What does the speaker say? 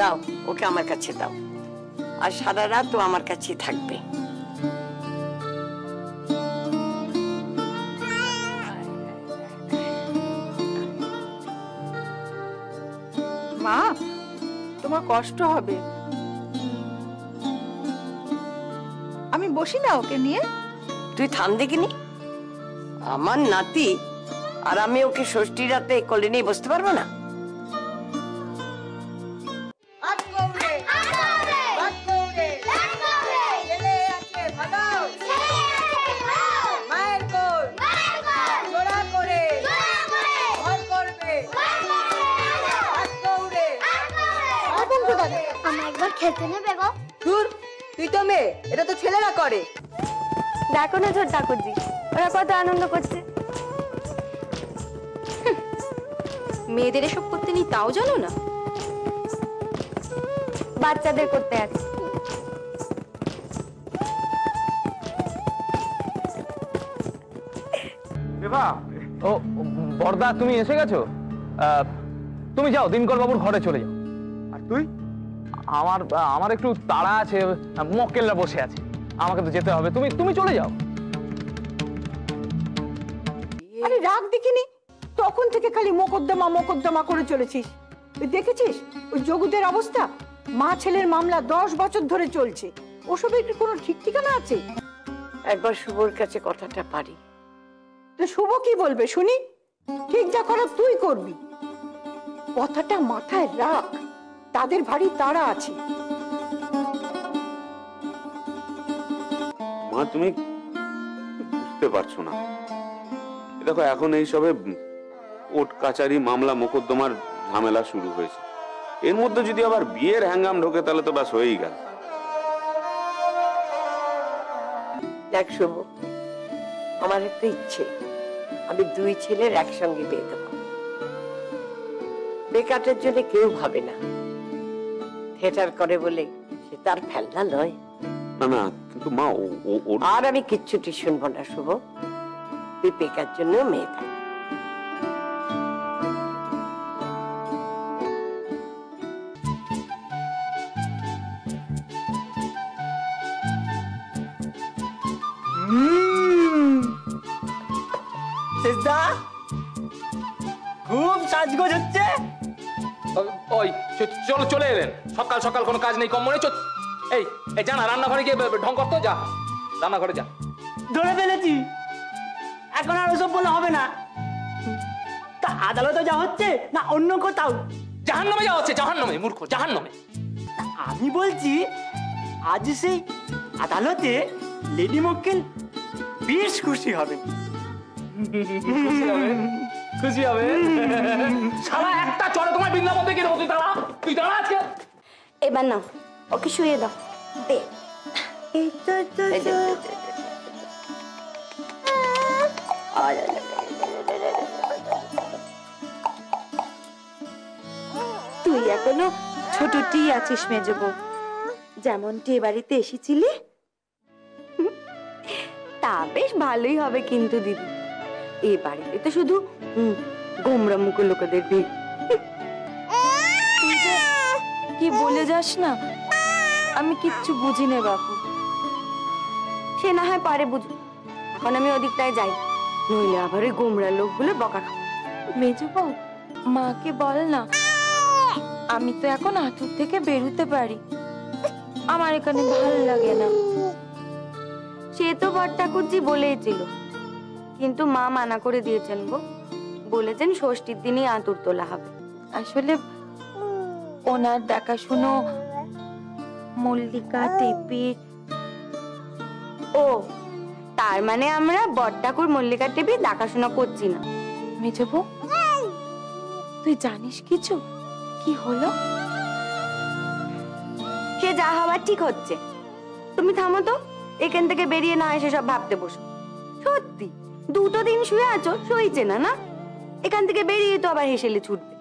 দাও, ওকে আমার কাছে দাও, আর সারা রাত ও আমার কাছেই থাকবে। মা, তোমার কষ্ট হবে, আমি বসি না ওকে নিয়ে। তুই থাম দেখিনি, আমার নাতি আর আমি ওকে ষষ্ঠী রাতে কোলে নিয়ে বসতে পারবো না? খেতে নেবে গো? দূর, তুই তো মেয়ে, এটা তো ছেলেরা করে। দেখো না ছোট ঠাকুরজি, ওরা কত আনন্দ করছে। মেয়েদের এসব করতে নেই তাও জানো না? বাচ্চাদের করতে আছে। ও বর্দা, তুমি এসে গেছো? তুমি যাও, দিনকর বাবুর ঘরে চলে যাও। আর তুই? আমার একটু তাড়া আছে, মক্কেলরা বসে আছে, আমাকে তো যেতে হবে। তুমি চলে যাও। আরে রাগ দেখিনি, তখন থেকে খালি মোকদ্দমা মোকদ্দমা করে চলেছিস। তুই দেখেছিস ওই যোগুদের অবস্থা? মা ছেলের মামলা 10 বছর ধরে চলছে। ওসবের কি কোনো ঠিক ঠিকানা আছে? একবার শুভর কাছে কথাটা পারি। তো শুভ কি বলবে শুনি? ঠিক যা করার তুই করবি। কথাটা মাথায় রাখ, তাদের ভারী তাড়া আছে। মা, তুমি বুঝতে পারছো না। দেখো, এখন এইসবে কোর্ট কাচারি মামলা মোকদ্দমার ঝামেলা শুরু হয়েছে। এর মধ্যে যদি আবার বিয়ের হ্যাঙ্গাম ঢোকে তাহলে তো ব্যাস হয়েই গেল। দেখ শুভ, আমার একটা ইচ্ছে, আমি 2 ছেলের একসঙ্গে বিয়ে দেবো। বেকারের জন্য কেউ ভাবে না, থিয়েটার করে বলে সে তার ফেলনা নয়। না না, কিন্তু মা, আর আমি কিচ্ছুটি শুনবো না শুভ, তুই বেকার জন্য মেয়ে থাক। খুব সাজগোজ হচ্ছে। ওই চলে এলেন, সকাল সকাল কোনো কাজ নেই, কম মনে। এই জানা, রান্নাঘরে গিয়ে ঢং করতো, যা রান্নাঘরে যা। ধরে ফেলেছি, এখন আর ওসব বলে হবে না। তা আদালতে যা হচ্ছে না অন্য কোথাও? জাহান্নামে যাওয়া হচ্ছে, জাহান্নামে মূর্খ, জাহান্নামে। আমি বলছি, আজ সেই আদালতে লেডি মক্কেল বেশ খুশি হবে। খুশি হবে? সারা একটা চড়ে তোমার বৃন্দাবন থেকে দেবো। তুই দাঁড়া আজকে। এবার না, ওকে শুয়ে দাও। দে, এই তো তুই এখনো ছোটটি আছিস মেজবউ, যেমনটি এ বাড়িতে এসেছিলি। তা বেশ ভালোই হবে কিন্তু দিদি, এ বাড়িতে তো শুধু গোমরা মুখো লোকেদের ভিড়। কি বলে যাস না, আমি কিচ্ছু বুঝি না বাপু। সে না হয় পারে বুঝু, এখন আমি ওদিকটায় যাই, নইলে আবার ওই গোমরা লোকগুলো বকা খাবো। মেজবউ, মাকে বল না, আমি তো এখন আঁতুর থেকে বেরোতে পারি, আমার এখানে ভালো লাগে না। সে তো বড় ঠাকুরজি বলেইছিল, কিন্তু মা মানা করে দিয়েছেন গো, বলেছেন ষষ্ঠীর দিনই আঁতুর তোলা হবে। আসলে ওনার দেখাশুনো মল্লিকা টেপির। ও, তার মানে আমরা বড় ঠাকুর মল্লিকা টেপির দেখাশোনা করছি না। মেজবউ, তুই জানিস কিছু? কি হলো? সে যা হওয়ার ঠিক হচ্ছে, তুমি থামো তো, এখান থেকে বেরিয়ে না এসে সব ভাবতে বসো। সত্যি 2 দিন শুয়ে আছো, সইছে না? না, এখান থেকে বেরিয়ে তো আবার হেসেলে ছুটবে।